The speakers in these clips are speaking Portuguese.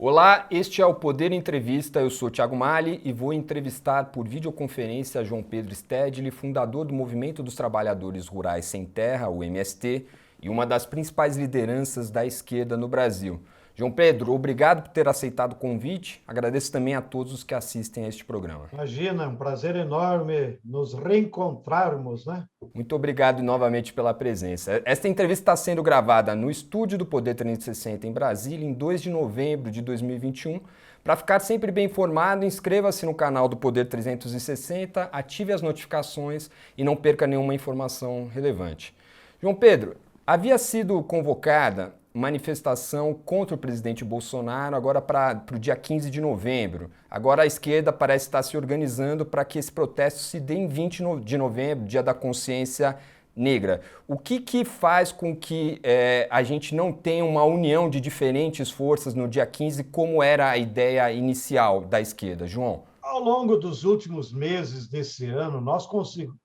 Olá, este é o Poder Entrevista. Eu sou Thiago Mali e vou entrevistar por videoconferência João Pedro Stedley, fundador do Movimento dos Trabalhadores Rurais Sem Terra, o MST, e uma das principais lideranças da esquerda no Brasil. João Pedro, obrigado por ter aceitado o convite. Agradeço também a todos os que assistem a este programa. Imagina, é um prazer enorme nos reencontrarmos, né? Muito obrigado novamente pela presença. Esta entrevista está sendo gravada no estúdio do Poder 360 em Brasília, em 2 de novembro de 2021. Para ficar sempre bem informado, inscreva-se no canal do Poder 360, ative as notificações e não perca nenhuma informação relevante. João Pedro, havia sido convocada manifestação contra o presidente Bolsonaro agora para o dia 15 de novembro. Agora a esquerda parece estar se organizando para que esse protesto se dê em 20 de novembro, dia da consciência negra. O que faz com que a gente não tenha uma união de diferentes forças no dia 15, como era a ideia inicial da esquerda, João? Ao longo dos últimos meses desse ano, nós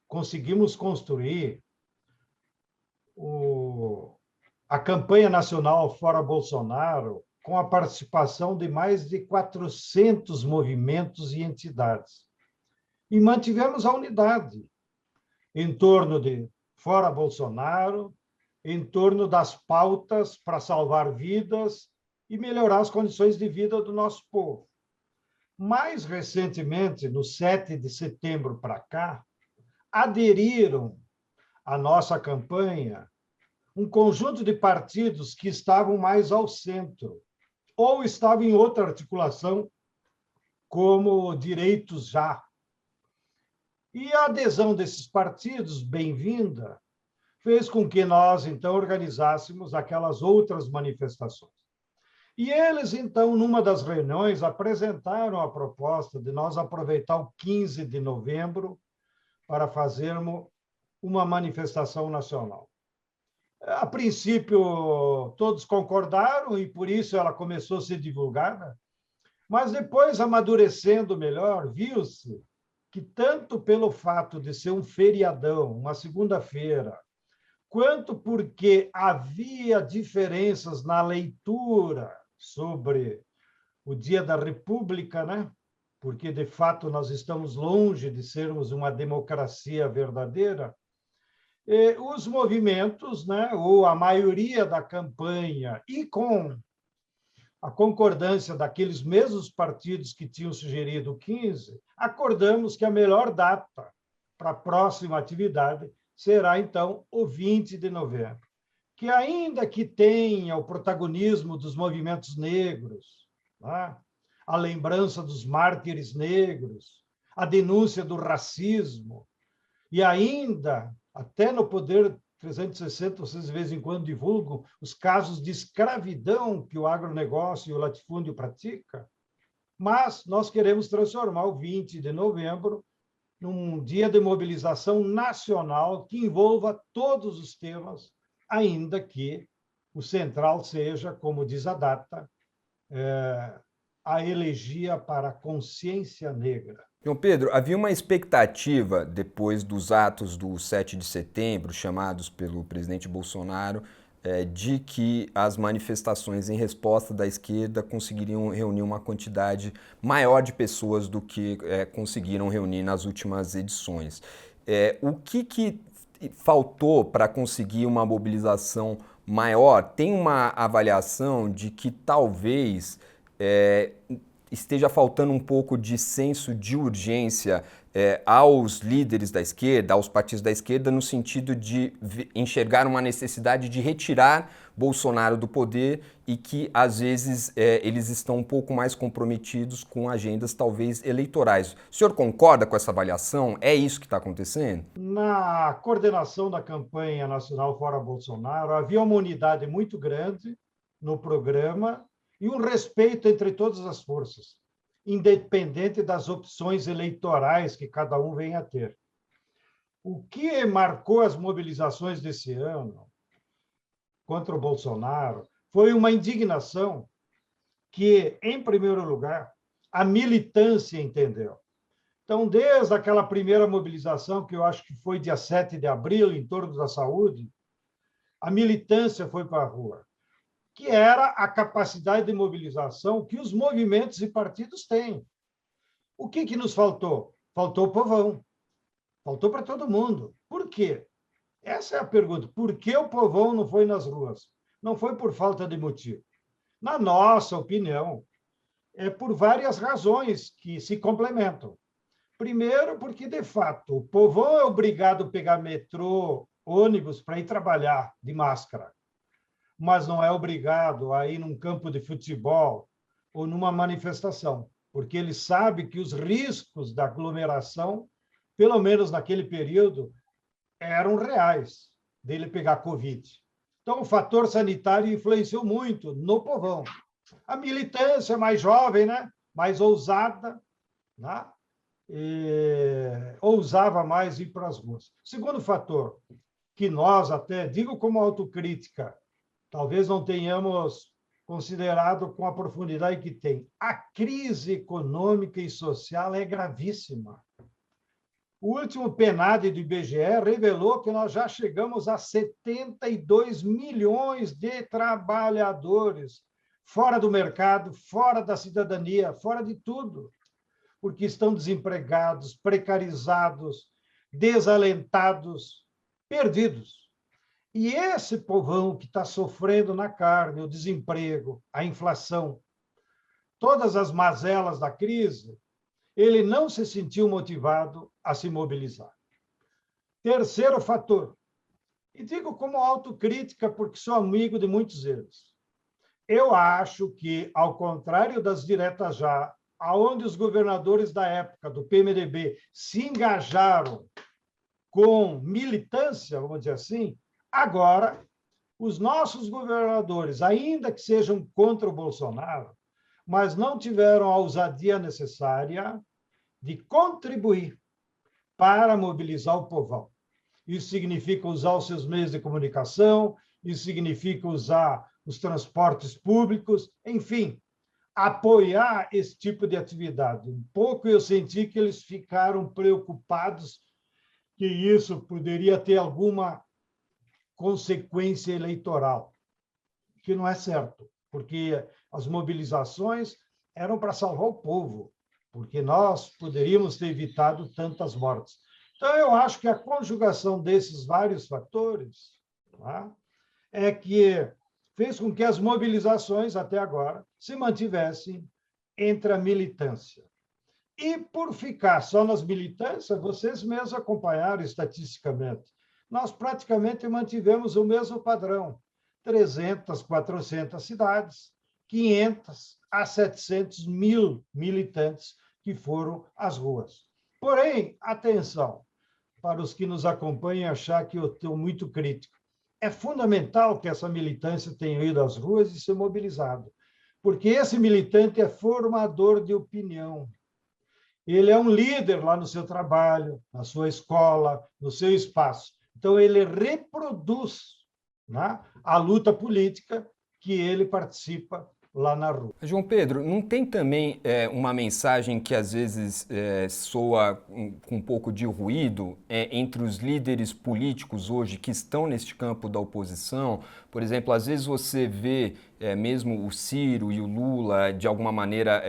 conseguimos construir a campanha nacional Fora Bolsonaro com a participação de mais de 400 movimentos e entidades. E mantivemos a unidade em torno de Fora Bolsonaro, em torno das pautas para salvar vidas e melhorar as condições de vida do nosso povo. Mais recentemente, no 7 de setembro para cá, aderiram à nossa campanha um conjunto de partidos que estavam mais ao centro ou estavam em outra articulação, como Direitos Já. E a adesão desses partidos, bem-vinda, fez com que nós, então, organizássemos aquelas outras manifestações. E eles, então, numa das reuniões, apresentaram a proposta de nós aproveitar o 15 de novembro para fazermos uma manifestação nacional. A princípio, todos concordaram e, por isso, ela começou a ser divulgada, mas depois, amadurecendo melhor, viu-se que, tanto pelo fato de ser um feriadão, uma segunda-feira, quanto porque havia diferenças na leitura sobre o Dia da República, né? Porque, de fato, nós estamos longe de sermos uma democracia verdadeira, e os movimentos, né, ou a maioria da campanha, e com a concordância daqueles mesmos partidos que tinham sugerido o 15, acordamos que a melhor data para a próxima atividade será, então, o 20 de novembro, que ainda que tenha o protagonismo dos movimentos negros, né? A lembrança dos mártires negros, a denúncia do racismo, e ainda, até no Poder 360, vocês de vez em quando divulgam os casos de escravidão que o agronegócio e o latifúndio pratica, mas nós queremos transformar o 20 de novembro num dia de mobilização nacional que envolva todos os temas, ainda que o central seja, como diz a data, a elegia para a consciência negra. João Pedro, havia uma expectativa depois dos atos do 7 de setembro, chamados pelo presidente Bolsonaro, de que as manifestações em resposta da esquerda conseguiriam reunir uma quantidade maior de pessoas do que conseguiram reunir nas últimas edições. O que faltou para conseguir uma mobilização maior? Tem uma avaliação de que talvez esteja faltando um pouco de senso de urgência aos líderes da esquerda, aos partidos da esquerda, no sentido de enxergar uma necessidade de retirar Bolsonaro do poder e que, às vezes, eles estão um pouco mais comprometidos com agendas, talvez, eleitorais. O senhor concorda com essa avaliação? É isso que está acontecendo? Na coordenação da campanha nacional Fora Bolsonaro, havia uma unidade muito grande no programa e um respeito entre todas as forças, independente das opções eleitorais que cada um venha a ter. O que marcou as mobilizações desse ano contra o Bolsonaro foi uma indignação que, em primeiro lugar, a militância entendeu. Então, desde aquela primeira mobilização, que eu acho que foi dia 7 de abril, em torno da saúde, a militância foi para a rua. que era a capacidade de mobilização que os movimentos e partidos têm. O que nos faltou? Faltou o povão. Faltou para todo mundo. Por quê? Essa é a pergunta. Por que o povão não foi nas ruas? Não foi por falta de motivo. Na nossa opinião, é por várias razões que se complementam. Primeiro, porque, de fato, o povão é obrigado a pegar metrô, ônibus para ir trabalhar de máscara, mas não é obrigado a ir num campo de futebol ou numa manifestação, porque ele sabe que os riscos da aglomeração, pelo menos naquele período, eram reais dele pegar Covid. Então, o fator sanitário influenciou muito no povão. A militância mais jovem, né? Mais ousada, né? Ousava mais ir para as ruas. Segundo fator, que nós até, digo como autocrítica, talvez não tenhamos considerado com a profundidade que tem, a crise econômica e social é gravíssima. O último PNAD do IBGE revelou que nós já chegamos a 72 milhões de trabalhadores fora do mercado, fora da cidadania, fora de tudo, porque estão desempregados, precarizados, desalentados, perdidos. E esse povão que está sofrendo na carne o desemprego, a inflação, todas as mazelas da crise, ele não se sentiu motivado a se mobilizar. Terceiro fator, e digo como autocrítica, porque sou amigo de muitos deles. Eu acho que, ao contrário das diretas já, aonde os governadores da época do PMDB se engajaram com militância, vamos dizer assim, agora os nossos governadores, ainda que sejam contra o Bolsonaro, mas não tiveram a ousadia necessária de contribuir para mobilizar o povão. Isso significa usar os seus meios de comunicação, isso significa usar os transportes públicos, enfim, apoiar esse tipo de atividade. Um pouco eu senti que eles ficaram preocupados que isso poderia ter alguma consequência eleitoral, que não é certo, porque as mobilizações eram para salvar o povo, porque nós poderíamos ter evitado tantas mortes. Então, eu acho que a conjugação desses vários fatores, tá, é que fez com que as mobilizações, até agora, se mantivessem entre a militância. E, por ficar só nas militâncias, vocês mesmos acompanharam estatisticamente, nós praticamente mantivemos o mesmo padrão, 300, 400 cidades, 500 a 700 mil militantes que foram às ruas. Porém, atenção, para os que nos acompanham achar que eu estou muito crítico, é fundamental que essa militância tenha ido às ruas e se mobilizado, porque esse militante é formador de opinião. Ele é um líder lá no seu trabalho, na sua escola, no seu espaço. Então, ele reproduz, né, a luta política que ele participa lá na rua. João Pedro, não tem também uma mensagem que às vezes soa com um pouco de ruído entre os líderes políticos hoje que estão neste campo da oposição? Por exemplo, às vezes você vê mesmo o Ciro e o Lula, de alguma maneira,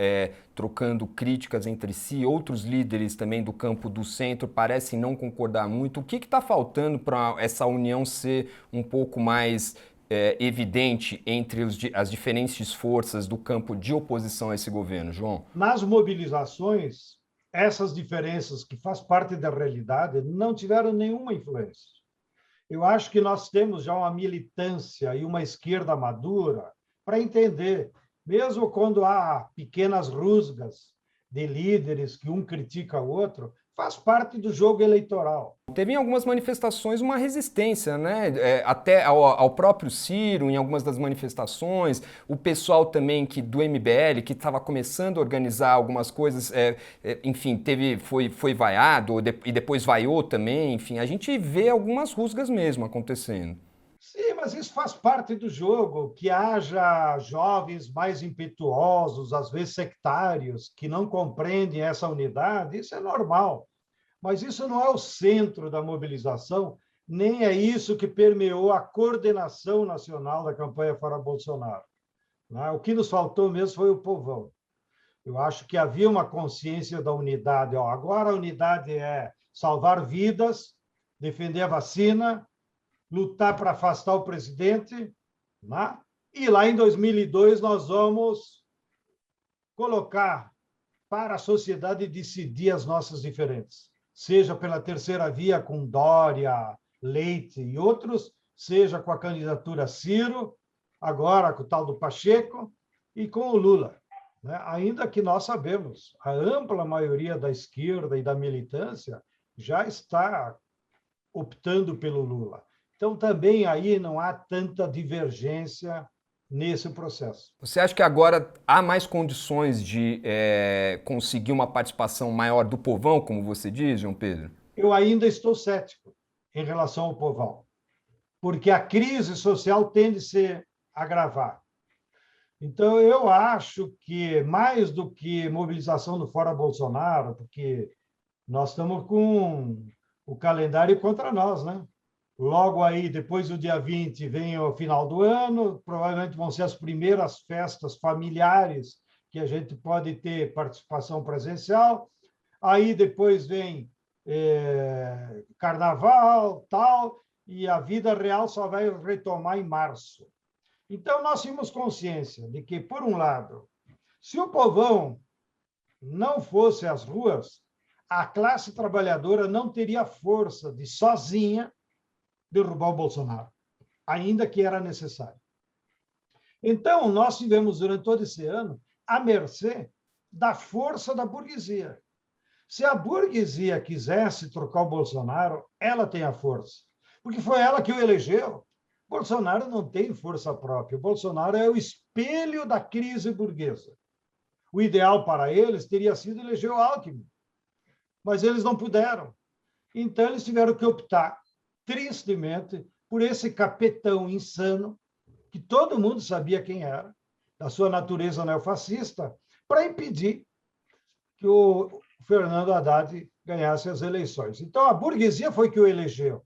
trocando críticas entre si, outros líderes também do campo do centro parecem não concordar muito. O que está faltando para essa união ser um pouco mais evidente entre as diferentes forças do campo de oposição a esse governo, João? Nas mobilizações, essas diferenças que faz parte da realidade não tiveram nenhuma influência. Eu acho que nós temos já uma militância e uma esquerda madura para entender, mesmo quando há pequenas rusgas de líderes que um critica o outro, faz parte do jogo eleitoral. Teve em algumas manifestações uma resistência, né? Até ao próprio Ciro, em algumas das manifestações, o pessoal também do MBL, que estava começando a organizar algumas coisas, enfim, foi vaiado e depois vaiou também, enfim, a gente vê algumas rusgas mesmo acontecendo. Sim, mas isso faz parte do jogo, que haja jovens mais impetuosos, às vezes sectários, que não compreendem essa unidade, isso é normal. Mas isso não é o centro da mobilização, nem é isso que permeou a coordenação nacional da campanha Fora Bolsonaro. O que nos faltou mesmo foi o povão. Eu acho que havia uma consciência da unidade. Agora a unidade é salvar vidas, defender a vacina, lutar para afastar o presidente, né? E lá em 2002 nós vamos colocar para a sociedade decidir as nossas diferenças, seja pela terceira via com Dória, Leite e outros, seja com a candidatura Ciro, agora com o tal do Pacheco, e com o Lula. Ainda que nós sabemos, a ampla maioria da esquerda e da militância já está optando pelo Lula. Então, também aí não há tanta divergência nesse processo. Você acha que agora há mais condições de conseguir uma participação maior do povão, como você diz, João Pedro? Eu ainda estou cético em relação ao povão, porque a crise social tende a se agravar. Então, eu acho que, mais do que mobilização do Fora Bolsonaro, porque nós estamos com o calendário contra nós, né? Logo aí, depois do dia 20, vem o final do ano, provavelmente vão ser as primeiras festas familiares que a gente pode ter participação presencial. Aí depois vem carnaval, tal, e a vida real só vai retomar em março. Então, nós tínhamos consciência de que, por um lado, se o povão não fosse às ruas, a classe trabalhadora não teria força de, sozinha, derrubar o Bolsonaro, ainda que era necessário. Então, nós tivemos, durante todo esse ano, à mercê da força da burguesia. Se a burguesia quisesse trocar o Bolsonaro, ela tem a força, porque foi ela que o elegeu. Bolsonaro não tem força própria. O Bolsonaro é o espelho da crise burguesa. O ideal para eles teria sido eleger o Alckmin, mas eles não puderam. Então, eles tiveram que optar, tristemente, por esse capetão insano, que todo mundo sabia quem era, da sua natureza neofascista, para impedir que o Fernando Haddad ganhasse as eleições. Então, a burguesia foi que o elegeu.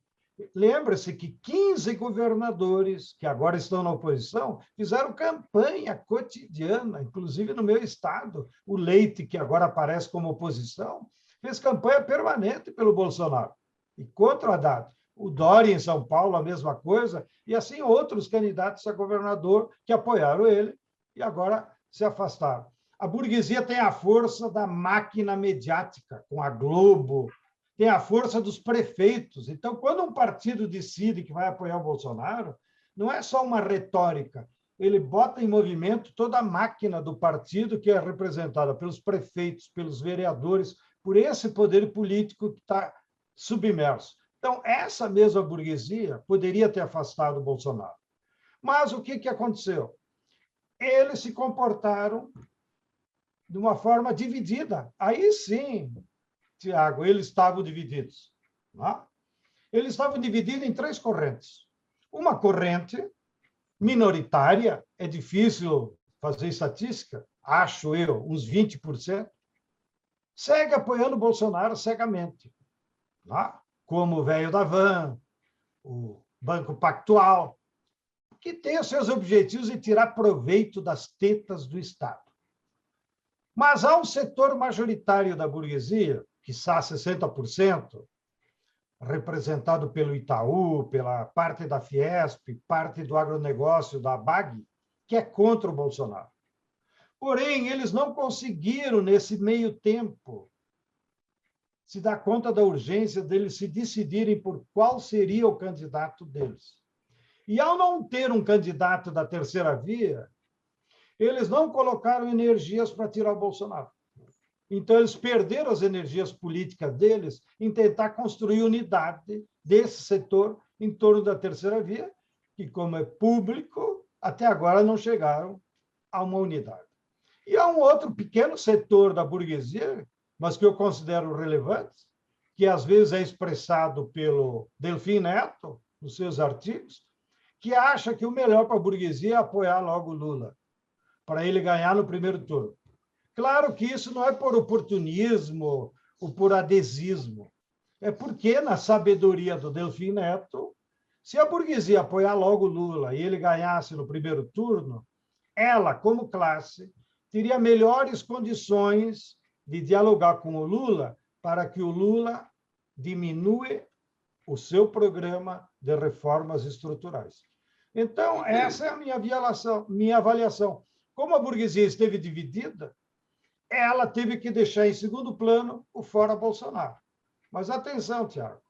Lembra-se que 15 governadores, que agora estão na oposição, fizeram campanha cotidiana, inclusive no meu estado. O Leite, que agora aparece como oposição, fez campanha permanente pelo Bolsonaro e contra o Haddad. O Dória, em São Paulo, a mesma coisa, e assim outros candidatos a governador que apoiaram ele e agora se afastaram. A burguesia tem a força da máquina mediática, com a Globo, tem a força dos prefeitos. Então, quando um partido decide que vai apoiar o Bolsonaro, não é só uma retórica, ele bota em movimento toda a máquina do partido, que é representada pelos prefeitos, pelos vereadores, por esse poder político que está submerso. Então, essa mesma burguesia poderia ter afastado o Bolsonaro. Mas o que aconteceu? Eles se comportaram de uma forma dividida. Aí sim, Tiago, eles estavam divididos. Não? Eles estavam divididos em 3 correntes. Uma corrente minoritária, é difícil fazer estatística, acho eu, uns 20%, segue apoiando o Bolsonaro cegamente. Não? Como o velho da van, o Banco Pactual, que tem os seus objetivos de tirar proveito das tetas do Estado. Mas há um setor majoritário da burguesia, quiçá 60%, representado pelo Itaú, pela parte da Fiesp, parte do agronegócio da BAG, que é contra o Bolsonaro. Porém, eles não conseguiram, nesse meio tempo, se dar conta da urgência deles se decidirem por qual seria o candidato deles. E, ao não ter um candidato da terceira via, eles não colocaram energias para tirar o Bolsonaro. Então, eles perderam as energias políticas deles em tentar construir unidade desse setor em torno da terceira via, que, como é público, até agora não chegaram a uma unidade. E há um outro pequeno setor da burguesia, mas que eu considero relevante, que às vezes é expressado pelo Delfim Neto, nos seus artigos, que acha que o melhor para a burguesia é apoiar logo o Lula, para ele ganhar no primeiro turno. Claro que isso não é por oportunismo ou por adesismo. É porque, na sabedoria do Delfim Neto, se a burguesia apoiar logo Lula e ele ganhasse no primeiro turno, ela, como classe, teria melhores condições de dialogar com o Lula para que o Lula diminua o seu programa de reformas estruturais. Então, essa é a minha avaliação. Como a burguesia esteve dividida, ela teve que deixar em segundo plano o fora Bolsonaro. Mas atenção, Tiago,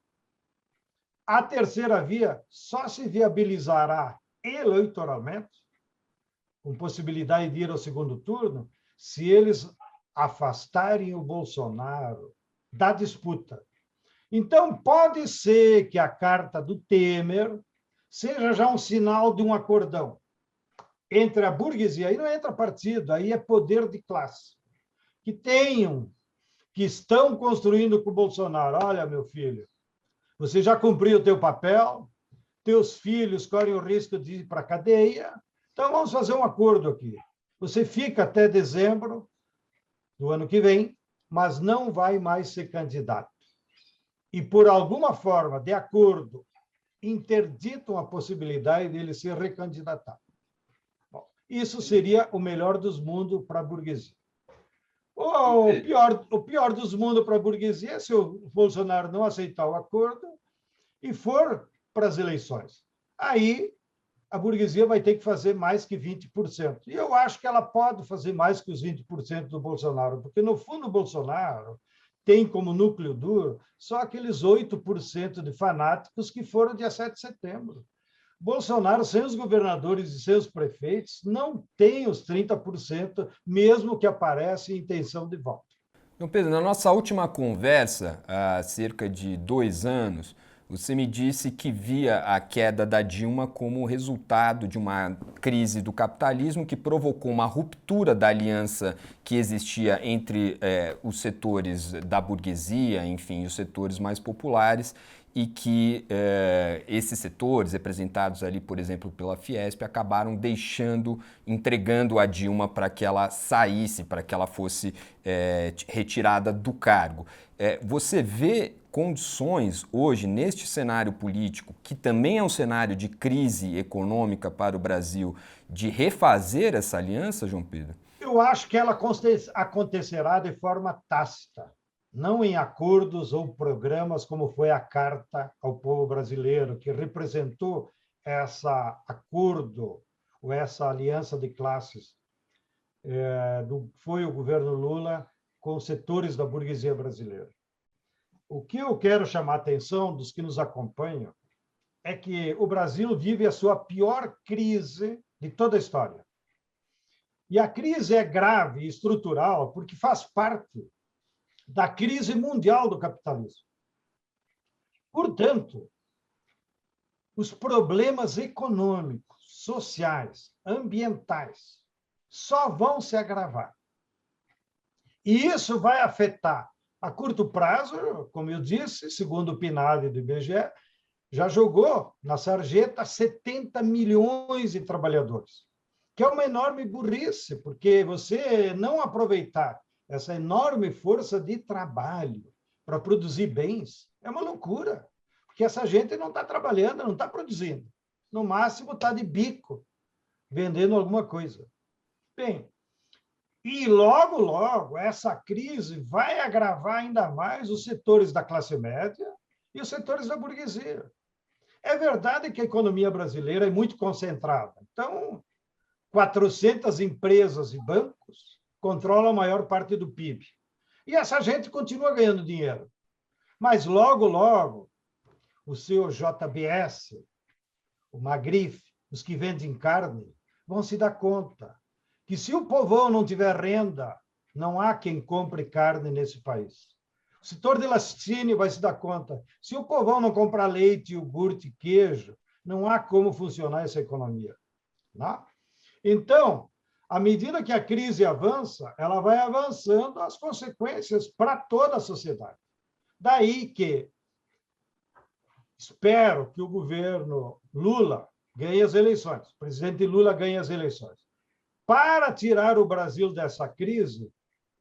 a terceira via só se viabilizará eleitoralmente, com possibilidade de ir ao segundo turno, se eles afastarem o Bolsonaro da disputa. Então, pode ser que a carta do Temer seja já um sinal de um acordão entre a burguesia, aí não entra partido, aí é poder de classe, que estão construindo com o Bolsonaro. Olha, meu filho, você já cumpriu o teu papel, teus filhos correm o risco de ir para a cadeia, então vamos fazer um acordo aqui. Você fica até dezembro do ano que vem, mas não vai mais ser candidato. E, por alguma forma, de acordo, interditam a possibilidade dele se recandidatar. Bom, isso seria o melhor dos mundos para a burguesia. O pior dos mundos para a burguesia é se o Bolsonaro não aceitar o acordo e for para as eleições. Aí a burguesia vai ter que fazer mais que 20%. E eu acho que ela pode fazer mais que os 20% do Bolsonaro, porque, no fundo, o Bolsonaro tem como núcleo duro só aqueles 8% de fanáticos que foram dia 7 de setembro. Bolsonaro, sem os governadores e seus prefeitos, não tem os 30%, mesmo que apareça em intenção de voto. Então, Pedro, na nossa última conversa, há cerca de 2 anos, você me disse que via a queda da Dilma como resultado de uma crise do capitalismo que provocou uma ruptura da aliança que existia entre os setores da burguesia, enfim, os setores mais populares, e que esses setores, representados ali, por exemplo, pela Fiesp, acabaram entregando a Dilma para que ela saísse, para que ela fosse retirada do cargo. Você vê condições hoje, neste cenário político, que também é um cenário de crise econômica para o Brasil, de refazer essa aliança, João Pedro? Eu acho que ela acontecerá de forma tácita, não em acordos ou programas, como foi a Carta ao Povo Brasileiro, que representou esse acordo, ou essa aliança de classes, foi o governo Lula com os setores da burguesia brasileira. O que eu quero chamar a atenção dos que nos acompanham é que o Brasil vive a sua pior crise de toda a história. E a crise é grave e estrutural porque faz parte da crise mundial do capitalismo. Portanto, os problemas econômicos, sociais, ambientais só vão se agravar. E isso vai afetar a curto prazo, como eu disse, segundo o PNAD do IBGE, já jogou na sarjeta 70 milhões de trabalhadores, que é uma enorme burrice, porque você não aproveitar essa enorme força de trabalho para produzir bens é uma loucura, porque essa gente não está trabalhando, não está produzindo. No máximo, está de bico, vendendo alguma coisa. Bem, e logo, logo, essa crise vai agravar ainda mais os setores da classe média e os setores da burguesia. É verdade que a economia brasileira é muito concentrada. Então, 400 empresas e bancos controlam a maior parte do PIB. E essa gente continua ganhando dinheiro. Mas logo, logo, o seu JBS, o Magrif, os que vendem carne, vão se dar conta que, se o povão não tiver renda, não há quem compre carne nesse país. O setor de laticínio vai se dar conta. Se o povão não comprar leite, iogurte, queijo, não há como funcionar essa economia. Não? Então, à medida que a crise avança, ela vai avançando as consequências para toda a sociedade. Daí que espero que o governo Lula ganhe as eleições, o presidente Lula ganhe as eleições. Para tirar o Brasil dessa crise,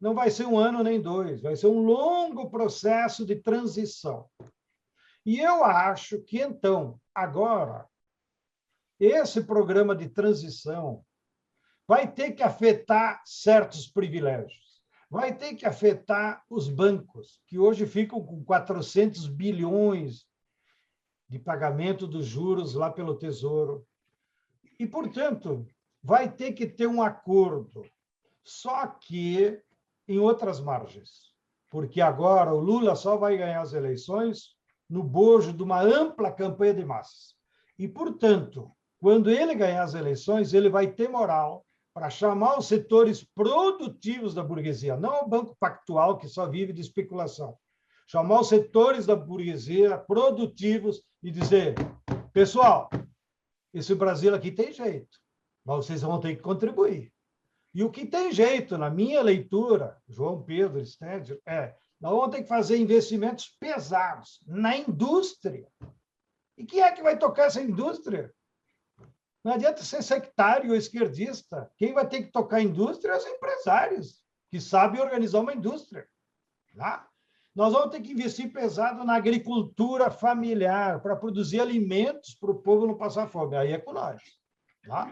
não vai ser um ano nem dois, vai ser um longo processo de transição. E eu acho que, então, agora, esse programa de transição vai ter que afetar certos privilégios, vai ter que afetar os bancos, que hoje ficam com 400 bilhões de pagamento dos juros lá pelo Tesouro. E, portanto, vai ter que ter um acordo, só que em outras margens, porque agora o Lula só vai ganhar as eleições no bojo de uma ampla campanha de massas. E, portanto, quando ele ganhar as eleições, ele vai ter moral para chamar os setores produtivos da burguesia, não o banco pactual que só vive de especulação. Chamar os setores da burguesia produtivos e dizer: pessoal, esse Brasil aqui tem jeito, mas vocês vão ter que contribuir. E o que tem jeito, na minha leitura, João Pedro Stedger, nós vamos ter que fazer investimentos pesados na indústria. E quem é que vai tocar essa indústria? Não adianta ser sectário ou esquerdista. Quem vai ter que tocar a indústria é os empresários, que sabem organizar uma indústria. Tá? Nós vamos ter que investir pesado na agricultura familiar, para produzir alimentos para o povo não passar fome. Aí é com nós. Tá?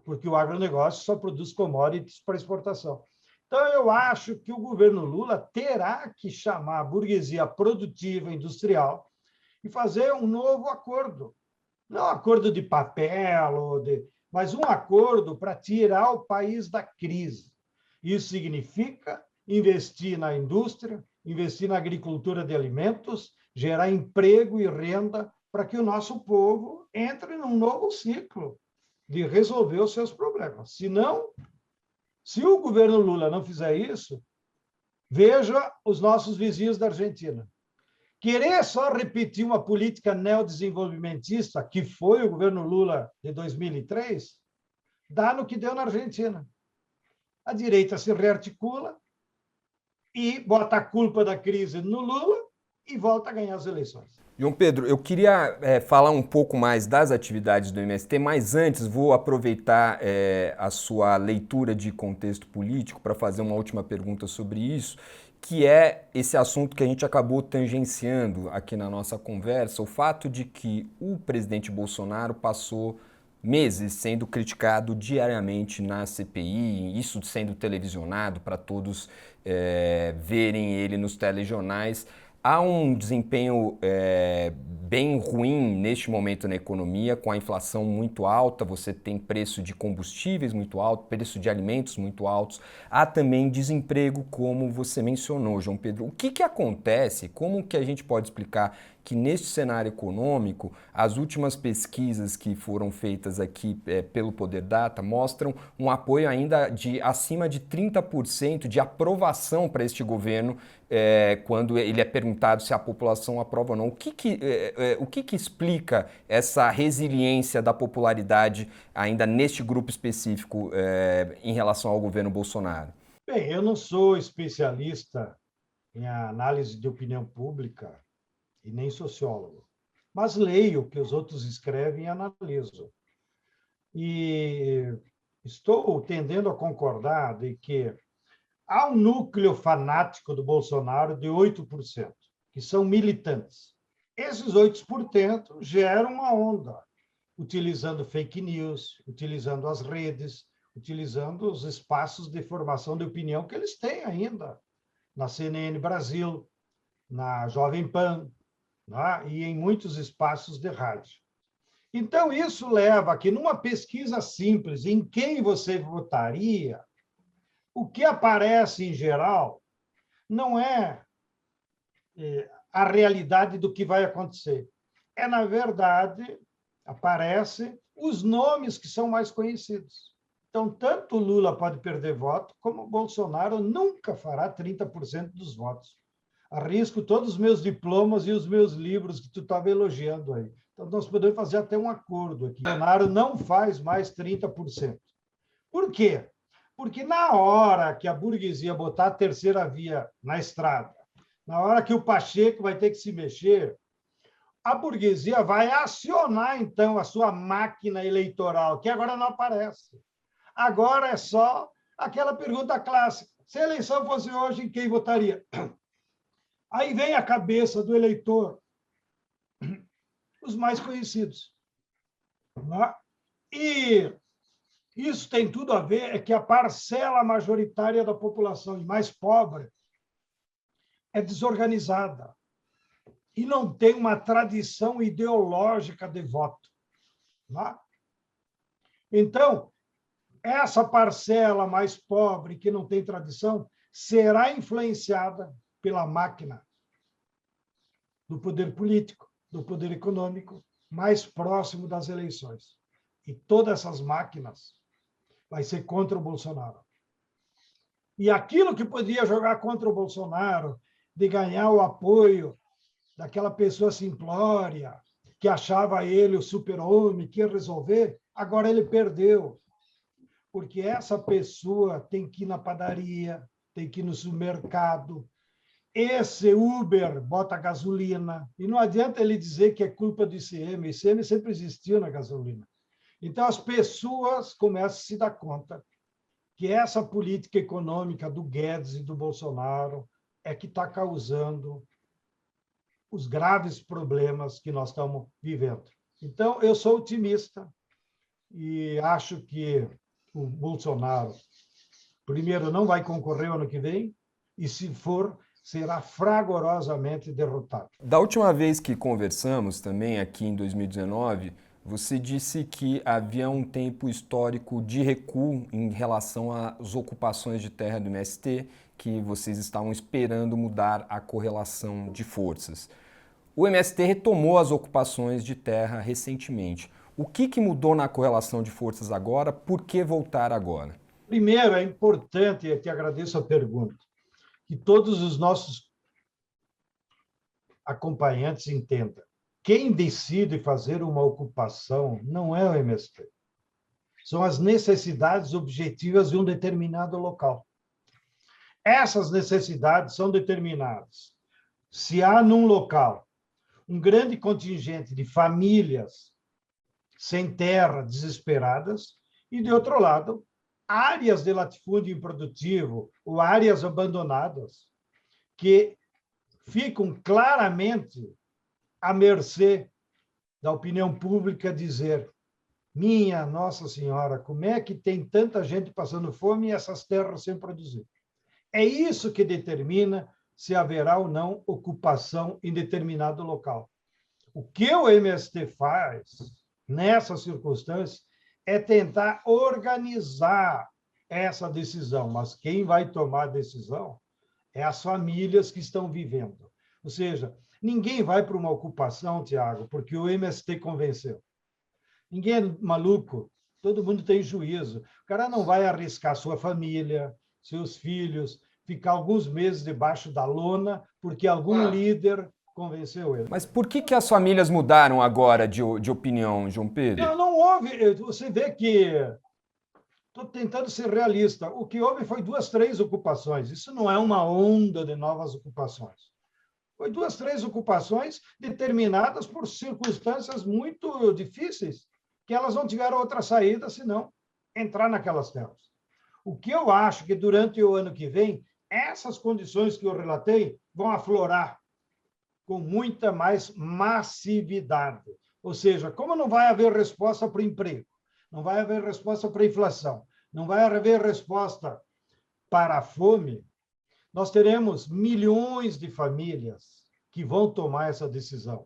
Porque o agronegócio só produz commodities para exportação. Então, eu acho que o governo Lula terá que chamar a burguesia produtiva industrial e fazer um novo acordo. Não um acordo de papel, mas um acordo para tirar o país da crise. Isso significa investir na indústria, investir na agricultura de alimentos, gerar emprego e renda para que o nosso povo entre num novo ciclo de resolver os seus problemas. Senão, se o governo Lula não fizer isso, veja os nossos vizinhos da Argentina. Querer só repetir uma política neodesenvolvimentista, que foi o governo Lula de 2003, dá no que deu na Argentina. A direita se rearticula e bota a culpa da crise no Lula e volta a ganhar as eleições. João Pedro, eu queria falar um pouco mais das atividades do MST, mas antes vou aproveitar a sua leitura de contexto político para fazer uma última pergunta sobre isso, que é esse assunto que a gente acabou tangenciando aqui na nossa conversa, o fato de que o presidente Bolsonaro passou meses sendo criticado diariamente na CPI, isso sendo televisionado para todos verem ele nos telejornais. Há um desempenho bem ruim neste momento na economia, com a inflação muito alta, você tem preço de combustíveis muito alto, preço de alimentos muito altos, há também desemprego, como você mencionou, João Pedro. O que acontece, como que a gente pode explicar que neste cenário econômico, as últimas pesquisas que foram feitas aqui pelo Poder Data mostram um apoio ainda de acima de 30% de aprovação para este governo quando ele é perguntado se a população aprova ou não. O que explica essa resiliência da popularidade ainda neste grupo específico em relação ao governo Bolsonaro? Bem, eu não sou especialista em análise de opinião pública e nem sociólogo, mas leio o que os outros escrevem e analiso. E estou tendendo a concordar de que há um núcleo fanático do Bolsonaro de 8%, que são militantes. Esses 8% geram uma onda, utilizando fake news, utilizando as redes, utilizando os espaços de formação de opinião que eles têm ainda, na CNN Brasil, na Jovem Pan, e em muitos espaços de rádio. Então, isso leva a que, numa pesquisa simples, em quem você votaria, o que aparece, em geral, não é a realidade do que vai acontecer. Na verdade, aparecem os nomes que são mais conhecidos. Então, tanto o Lula pode perder voto, como o Bolsonaro nunca fará 30% dos votos. Arrisco todos os meus diplomas e os meus livros que tu estava elogiando aí. Então, nós podemos fazer até um acordo aqui. O Bolsonaro não faz mais 30%. Por quê? Porque na hora que a burguesia botar a terceira via na estrada, na hora que o Pacheco vai ter que se mexer, a burguesia vai acionar, então, a sua máquina eleitoral, que agora não aparece. Agora é só aquela pergunta clássica. Se a eleição fosse hoje, em quem votaria? Aí vem a cabeça do eleitor, os mais conhecidos. Né? E isso tem tudo a ver é que a parcela majoritária da população e mais pobre é desorganizada e não tem uma tradição ideológica de voto. Né? Então, essa parcela mais pobre, que não tem tradição, será influenciada pela máquina do poder político, do poder econômico, mais próximo das eleições. E todas essas máquinas vai ser contra o Bolsonaro. E aquilo que podia jogar contra o Bolsonaro, de ganhar o apoio daquela pessoa simplória, que achava ele o super-homem, que ia resolver, agora ele perdeu. Porque essa pessoa tem que ir na padaria, tem que ir no supermercado. Esse Uber bota gasolina. E não adianta ele dizer que é culpa do ICM. O ICM sempre existiu na gasolina. Então, as pessoas começam a se dar conta que essa política econômica do Guedes e do Bolsonaro é que está causando os graves problemas que nós estamos vivendo. Então, eu sou otimista e acho que o Bolsonaro, primeiro, não vai concorrer ano que vem, e, se for, será fragorosamente derrotado. Da última vez que conversamos, também aqui em 2019, você disse que havia um tempo histórico de recuo em relação às ocupações de terra do MST, que vocês estavam esperando mudar a correlação de forças. O MST retomou as ocupações de terra recentemente. O que mudou na correlação de forças agora? Por que voltar agora? Primeiro, é importante, eu te agradeço a pergunta, que todos os nossos acompanhantes entendam. Quem decide fazer uma ocupação não é o MST. São as necessidades objetivas de um determinado local. Essas necessidades são determinadas. Se há num local um grande contingente de famílias sem terra, desesperadas, e, de outro lado, áreas de latifúndio improdutivo ou áreas abandonadas que ficam claramente à mercê da opinião pública dizer: minha Nossa Senhora, como é que tem tanta gente passando fome e essas terras sem produzir? É isso que determina se haverá ou não ocupação em determinado local. O que o MST faz nessas circunstâncias é tentar organizar essa decisão, mas quem vai tomar a decisão é as famílias que estão vivendo. Ou seja, ninguém vai para uma ocupação, Tiago, porque o MST convenceu. Ninguém é maluco, todo mundo tem juízo. O cara não vai arriscar sua família, seus filhos, ficar alguns meses debaixo da lona porque algum líder convenceu ele. Mas por que as famílias mudaram agora de opinião, João Pedro? Não houve. Você vê que estou tentando ser realista. O que houve foi 2, 3 ocupações. Isso não é uma onda de novas ocupações. Foi 2, 3 ocupações determinadas por circunstâncias muito difíceis, que elas não tiveram outra saída senão entrar naquelas terras. O que eu acho que durante o ano que vem, essas condições que eu relatei vão aflorar com muita mais massividade. Ou seja, como não vai haver resposta para o emprego, não vai haver resposta para a inflação, não vai haver resposta para a fome, nós teremos milhões de famílias que vão tomar essa decisão.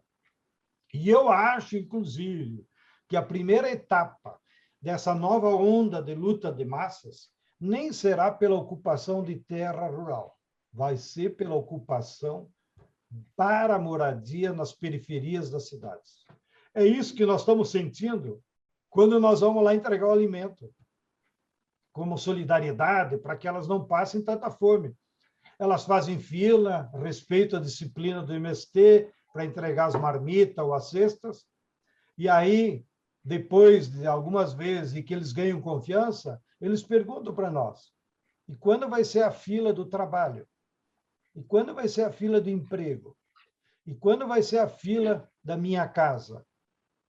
E eu acho, inclusive, que a primeira etapa dessa nova onda de luta de massas nem será pela ocupação de terra rural, vai ser pela ocupação para a moradia nas periferias das cidades. É isso que nós estamos sentindo quando nós vamos lá entregar o alimento, como solidariedade, para que elas não passem tanta fome. Elas fazem fila, respeitam a disciplina do MST para entregar as marmitas ou as cestas, e aí, depois de algumas vezes e que eles ganham confiança, eles perguntam para nós: e quando vai ser a fila do trabalho? E quando vai ser a fila do emprego? E quando vai ser a fila da minha casa?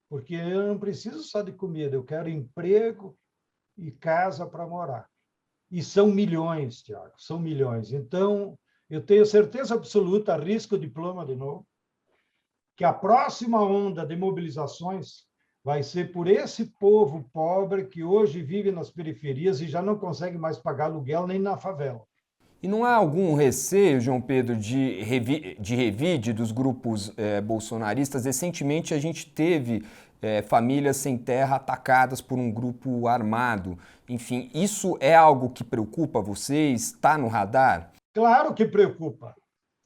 Porque eu não preciso só de comida, eu quero emprego e casa para morar. E são milhões, Tiago, são milhões. Então, eu tenho certeza absoluta, arrisco o diploma de novo, que a próxima onda de mobilizações vai ser por esse povo pobre que hoje vive nas periferias e já não consegue mais pagar aluguel nem na favela. E não há algum receio, João Pedro, de revide dos grupos bolsonaristas? Recentemente a gente teve famílias sem terra atacadas por um grupo armado. Enfim, isso é algo que preocupa vocês? Está no radar? Claro que preocupa.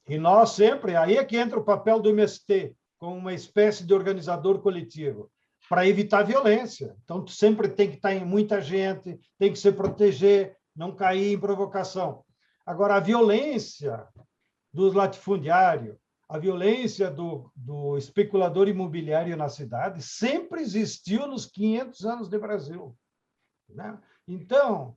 E nós sempre, aí é que entra o papel do MST, como uma espécie de organizador coletivo, para evitar violência. Então, tu sempre tem que estar em muita gente, tem que se proteger, não cair em provocação. Agora, a violência do latifundiário, a violência do especulador imobiliário na cidade sempre existiu nos 500 anos de Brasil, né? Então,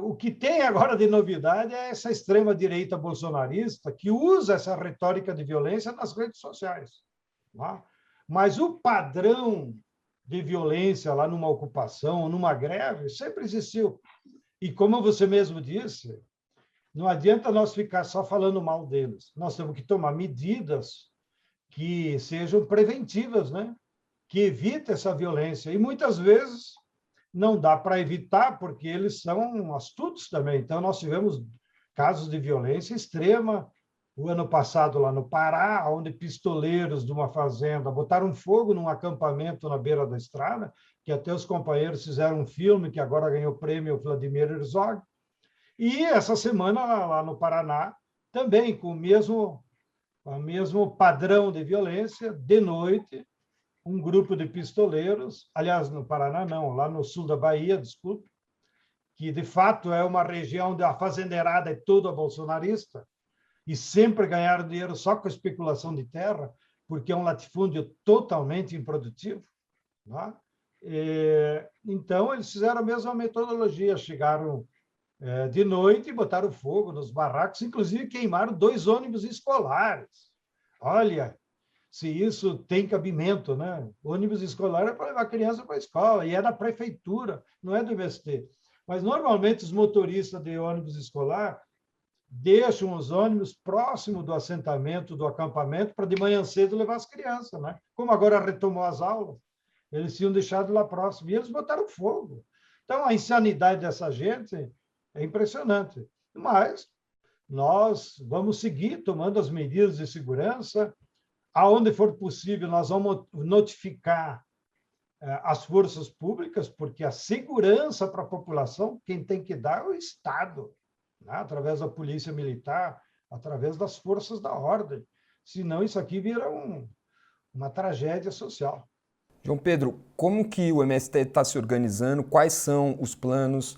o que tem agora de novidade é essa extrema-direita bolsonarista que usa essa retórica de violência nas redes sociais, né? Mas o padrão de violência lá numa ocupação, numa greve, sempre existiu. E como você mesmo disse, não adianta nós ficar só falando mal deles. Nós temos que tomar medidas que sejam preventivas, né? Que evitem essa violência. E muitas vezes não dá para evitar, porque eles são astutos também. Então, nós tivemos casos de violência extrema o ano passado lá no Pará, onde pistoleiros de uma fazenda botaram fogo num acampamento na beira da estrada, que até os companheiros fizeram um filme que agora ganhou o prêmio Vladimir Herzog. E essa semana, lá no Paraná, também com o mesmo padrão de violência, de noite, um grupo de pistoleiros, aliás, no Paraná não, lá no sul da Bahia, desculpe, que de fato é uma região onde a fazendeirada é toda bolsonarista, e sempre ganharam dinheiro só com a especulação de terra, porque é um latifúndio totalmente improdutivo, né? Então, eles fizeram a mesma metodologia, chegaram de noite e botaram fogo nos barracos, inclusive queimaram 2 ônibus escolares. Olha, se isso tem cabimento, né? Ônibus escolar é para levar criança para a escola, e é da prefeitura, não é do MST. Mas, normalmente, os motoristas de ônibus escolar deixam os ônibus próximo do assentamento, do acampamento, para de manhã cedo levar as crianças, né? Como agora retomou as aulas, eles tinham deixado lá próximo, e eles botaram fogo. Então, a insanidade dessa gente é impressionante. Mas nós vamos seguir tomando as medidas de segurança. Aonde for possível, nós vamos notificar as forças públicas, porque a segurança para a população, quem tem que dar é o Estado, né? Através da polícia militar, através das forças da ordem. Senão, isso aqui vira uma tragédia social. João Pedro, como que o MST está se organizando? Quais são os planos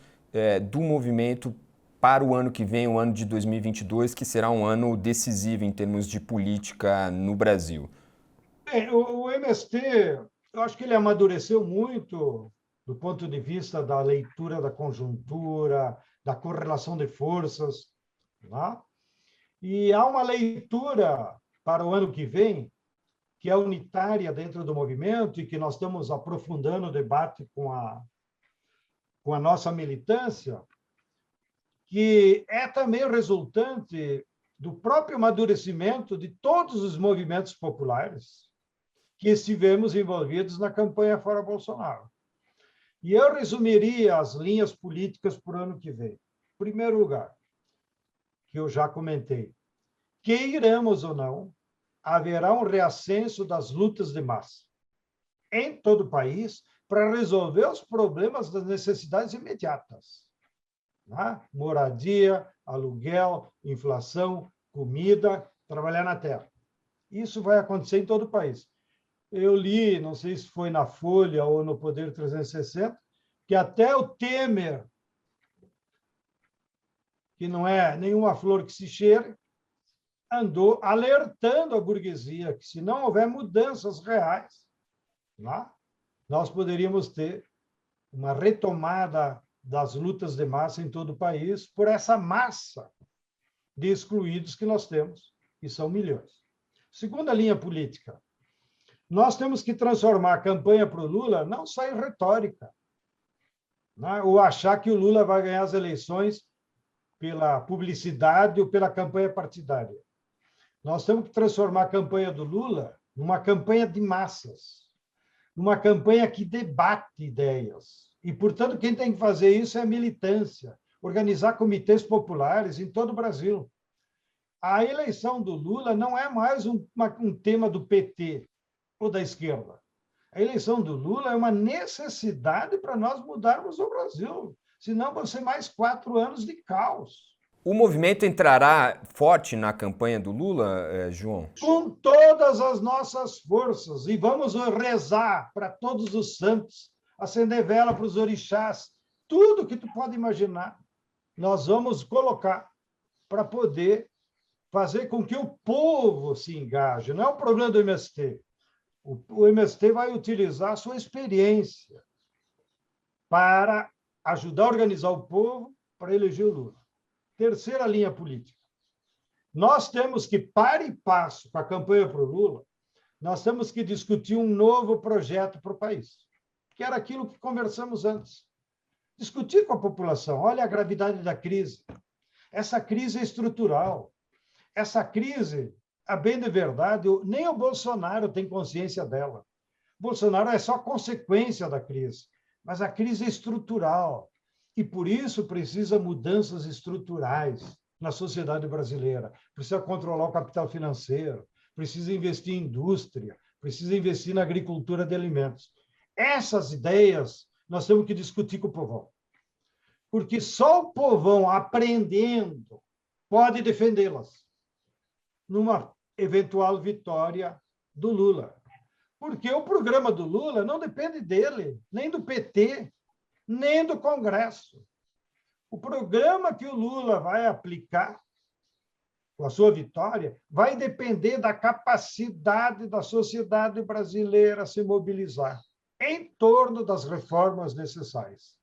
do movimento para o ano que vem, o ano de 2022, que será um ano decisivo em termos de política no Brasil? O MST, eu acho que ele amadureceu muito do ponto de vista da leitura da conjuntura, da correlação de forças, né? E há uma leitura para o ano que vem que é unitária dentro do movimento e que nós estamos aprofundando o debate com a nossa militância, que é também resultante do próprio amadurecimento de todos os movimentos populares que estivemos envolvidos na campanha Fora Bolsonaro. E eu resumiria as linhas políticas para o ano que vem. Em primeiro lugar, que eu já comentei, queiramos ou não, haverá um reascenso das lutas de massa em todo o país para resolver os problemas das necessidades imediatas, né? Moradia, aluguel, inflação, comida, trabalhar na terra. Isso vai acontecer em todo o país. Eu li, não sei se foi na Folha ou no Poder 360, que até o Temer, que não é nenhuma flor que se cheire, andou alertando a burguesia que, se não houver mudanças reais, né, nós poderíamos ter uma retomada das lutas de massa em todo o país por essa massa de excluídos que nós temos, que são milhões. Segunda linha política, nós temos que transformar a campanha para o Lula não só em retórica, né? Ou achar que o Lula vai ganhar as eleições pela publicidade ou pela campanha partidária. Nós temos que transformar a campanha do Lula numa campanha de massas, numa campanha que debate ideias. E, portanto, quem tem que fazer isso é a militância, organizar comitês populares em todo o Brasil. A eleição do Lula não é mais um tema do PT ou da esquerda. A eleição do Lula é uma necessidade para nós mudarmos o Brasil. Senão vão ser mais 4 anos de caos. O movimento entrará forte na campanha do Lula, João? Com todas as nossas forças. E vamos rezar para todos os santos, acender vela para os orixás, tudo que tu pode imaginar. Nós vamos colocar para poder fazer com que o povo se engaje. Não é o problema do MST. O MST vai utilizar a sua experiência para ajudar a organizar o povo para eleger o Lula. Terceira linha política. Nós temos que, para e passo com a campanha para o Lula, nós temos que discutir um novo projeto para o país, que era aquilo que conversamos antes. Discutir com a população. Olha a gravidade da crise. Essa crise é estrutural. Essa crise, a bem de verdade, nem o Bolsonaro tem consciência dela. O Bolsonaro é só consequência da crise, mas a crise é estrutural. E, por isso, precisa mudanças estruturais na sociedade brasileira. Precisa controlar o capital financeiro, precisa investir em indústria, precisa investir na agricultura de alimentos. Essas ideias nós temos que discutir com o povão. Porque só o povão aprendendo pode defendê-las numa eventual vitória do Lula. Porque o programa do Lula não depende dele, nem do PT, nem do Congresso. O programa que o Lula vai aplicar com a sua vitória vai depender da capacidade da sociedade brasileira se mobilizar em torno das reformas necessárias.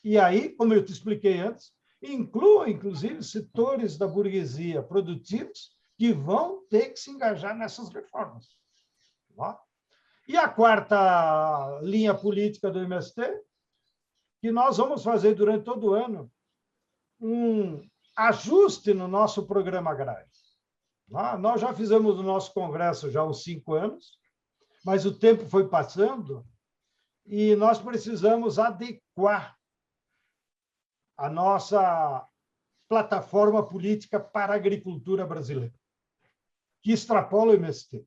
E aí, como eu te expliquei antes, inclua, inclusive, setores da burguesia produtivos que vão ter que se engajar nessas reformas. E a quarta linha política do MST, que nós vamos fazer durante todo o ano um ajuste no nosso programa agrário. Nós já fizemos o nosso congresso já há uns 5 anos, mas o tempo foi passando e nós precisamos adequar a nossa plataforma política para a agricultura brasileira, que extrapola o MST.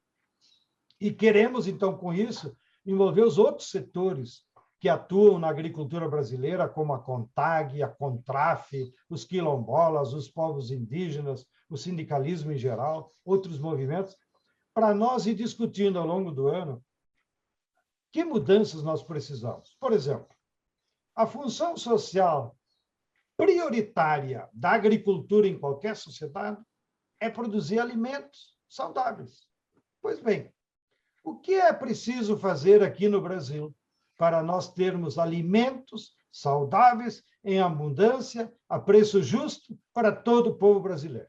E queremos, então, com isso, envolver os outros setores que atuam na agricultura brasileira, como a CONTAG, a CONTRAF, os quilombolas, os povos indígenas, o sindicalismo em geral, outros movimentos, para nós ir discutindo ao longo do ano que mudanças nós precisamos. Por exemplo, a função social prioritária da agricultura em qualquer sociedade é produzir alimentos saudáveis. Pois bem, o que é preciso fazer aqui no Brasil para nós termos alimentos saudáveis, em abundância, a preço justo para todo o povo brasileiro?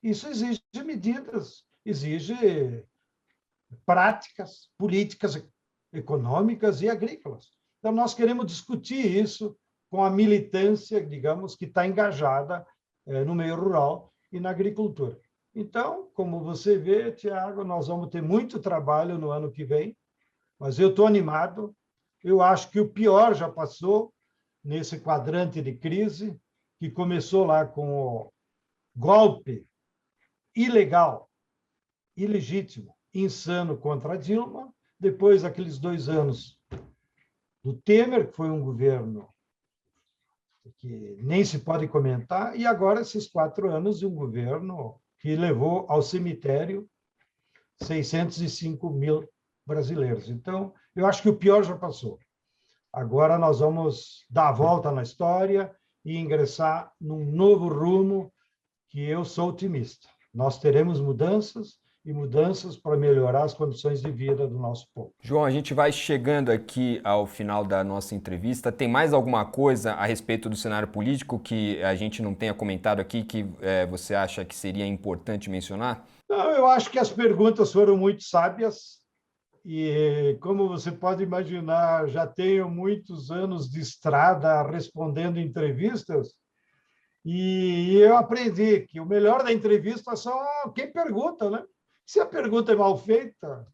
Isso exige medidas, exige práticas, políticas econômicas e agrícolas. Então, nós queremos discutir isso com a militância, digamos, que está engajada no meio rural e na agricultura. Então, como você vê, Tiago, nós vamos ter muito trabalho no ano que vem, mas eu estou animado. Eu acho que o pior já passou nesse quadrante de crise, que começou lá com o golpe ilegal, ilegítimo, insano contra a Dilma, depois aqueles 2 anos do Temer, que foi um governo que nem se pode comentar, e agora esses 4 anos de um governo que levou ao cemitério 605 mil brasileiros. Então, eu acho que o pior já passou. Agora nós vamos dar a volta na história e ingressar num novo rumo que eu sou otimista. Nós teremos mudanças e mudanças para melhorar as condições de vida do nosso povo. João, a gente vai chegando aqui ao final da nossa entrevista. Tem mais alguma coisa a respeito do cenário político que a gente não tenha comentado aqui que você acha que seria importante mencionar? Não, eu acho que as perguntas foram muito sábias E, como você pode imaginar, já tenho muitos anos de estrada respondendo entrevistas, e eu aprendi que o melhor da entrevista são quem pergunta, né? Se a pergunta é mal feita,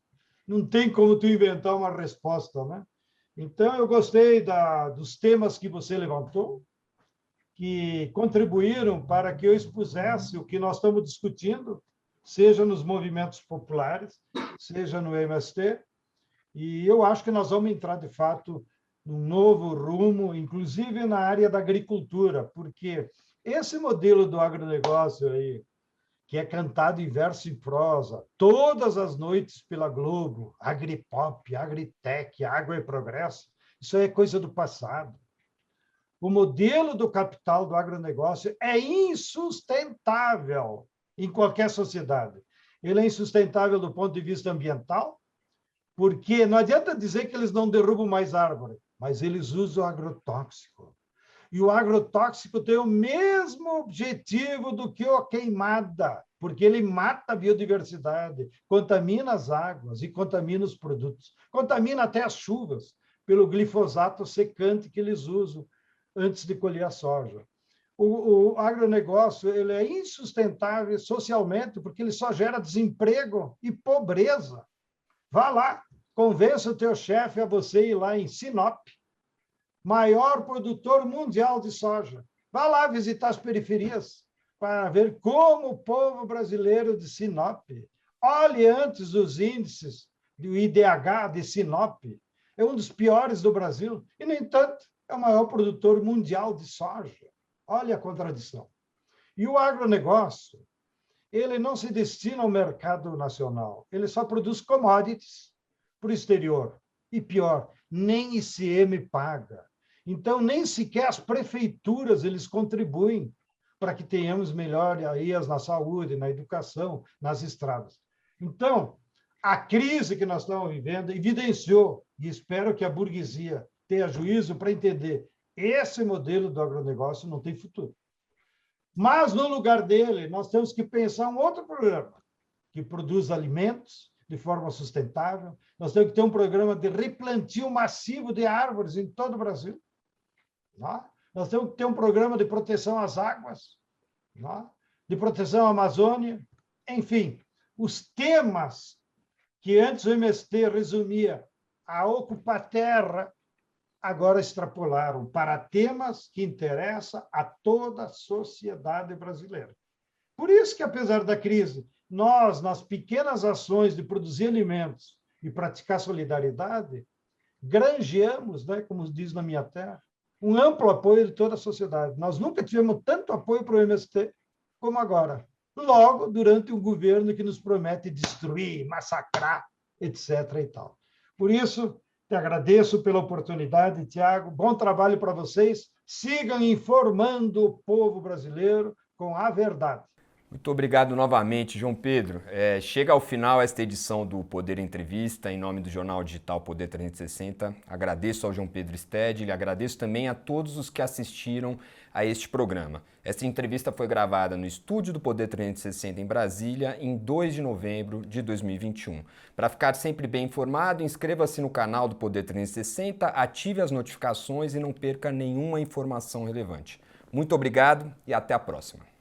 não tem como tu inventar uma resposta, né? Então, eu gostei dos temas que você levantou, que contribuíram para que eu expusesse o que nós estamos discutindo, seja nos movimentos populares, seja no MST, e eu acho que nós vamos entrar, de fato, num novo rumo, inclusive na área da agricultura, porque esse modelo do agronegócio aí, que é cantado em verso e prosa, todas as noites pela Globo, Agripop, Agritech, Agro e Progresso, isso é coisa do passado. O modelo do capital do agronegócio é insustentável em qualquer sociedade. Ele é insustentável do ponto de vista ambiental, porque não adianta dizer que eles não derrubam mais árvore, mas eles usam agrotóxico. E o agrotóxico tem o mesmo objetivo do que a queimada, porque ele mata a biodiversidade, contamina as águas e contamina os produtos. Contamina até as chuvas, pelo glifosato secante que eles usam antes de colher a soja. O agronegócio ele é insustentável socialmente, porque ele só gera desemprego e pobreza. Vá lá, convença o teu chefe a você ir lá em Sinop, maior produtor mundial de soja. Vá lá visitar as periferias para ver como o povo brasileiro de Sinop, olhe antes os índices do IDH de Sinop, é um dos piores do Brasil, e, no entanto, é o maior produtor mundial de soja. Olha a contradição. E o agronegócio, ele não se destina ao mercado nacional, ele só produz commodities para o exterior. E pior, nem ICM paga. Então, nem sequer as prefeituras eles contribuem para que tenhamos melhorias na saúde, na educação, nas estradas. Então, a crise que nós estamos vivendo evidenciou, e espero que a burguesia tenha juízo para entender, esse modelo do agronegócio não tem futuro. Mas, no lugar dele, nós temos que pensar um outro programa, que produz alimentos de forma sustentável. Nós temos que ter um programa de replantio massivo de árvores em todo o Brasil. Nós temos que ter um programa de proteção às águas, de proteção à Amazônia. Enfim, os temas que antes o MST resumia a ocupar terra, agora extrapolaram para temas que interessam a toda a sociedade brasileira. Por isso que, apesar da crise, nós, nas pequenas ações de produzir alimentos e praticar solidariedade, granjeamos, né, como diz na minha terra, um amplo apoio de toda a sociedade. Nós nunca tivemos tanto apoio para o MST como agora. Logo, durante um governo que nos promete destruir, massacrar, etc. e tal. Por isso, te agradeço pela oportunidade, Tiago. Bom trabalho para vocês. Sigam informando o povo brasileiro com a verdade. Muito obrigado novamente, João Pedro. Chega ao final esta edição do Poder Entrevista, em nome do jornal digital Poder 360. Agradeço ao João Pedro Stedley, agradeço também a todos os que assistiram a este programa. Esta entrevista foi gravada no estúdio do Poder 360 em Brasília, em 2 de novembro de 2021. Para ficar sempre bem informado, inscreva-se no canal do Poder 360, ative as notificações e não perca nenhuma informação relevante. Muito obrigado e até a próxima.